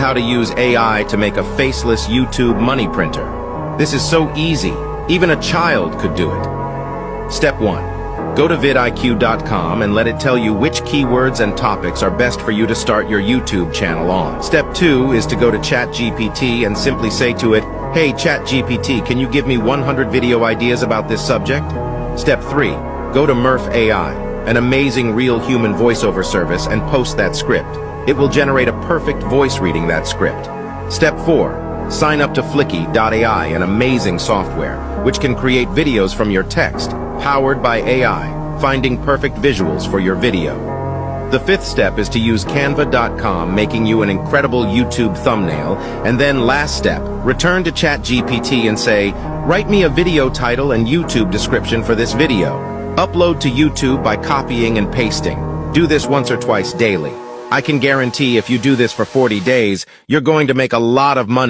how to use AI to make a faceless YouTube money printer. This is so easy, even a child could do it. Step 1. Go to vidIQ.com and let it tell you which keywords and topics are best for you to start your YouTube channel on. Step 2 is to go to ChatGPT and simply say to it, "Hey ChatGPT, can you give me 100 video ideas about this subject?" Step 3. Go to Murph AI, an amazing real human voiceover service, and post that script. It will generate a perfect voice reading that script. Step 4. Sign up to Flicky.ai, an amazing software, which can create videos from your text, powered by AI, finding perfect visuals for your video. The 5th step is to use Canva.com, making you an incredible YouTube thumbnail, and then last step, return to ChatGPT and say, "Write me a video title and YouTube description for this video." Upload to YouTube by copying and pasting. Do this once or twice daily. I can guarantee if you do this for 40 days, you're going to make a lot of money.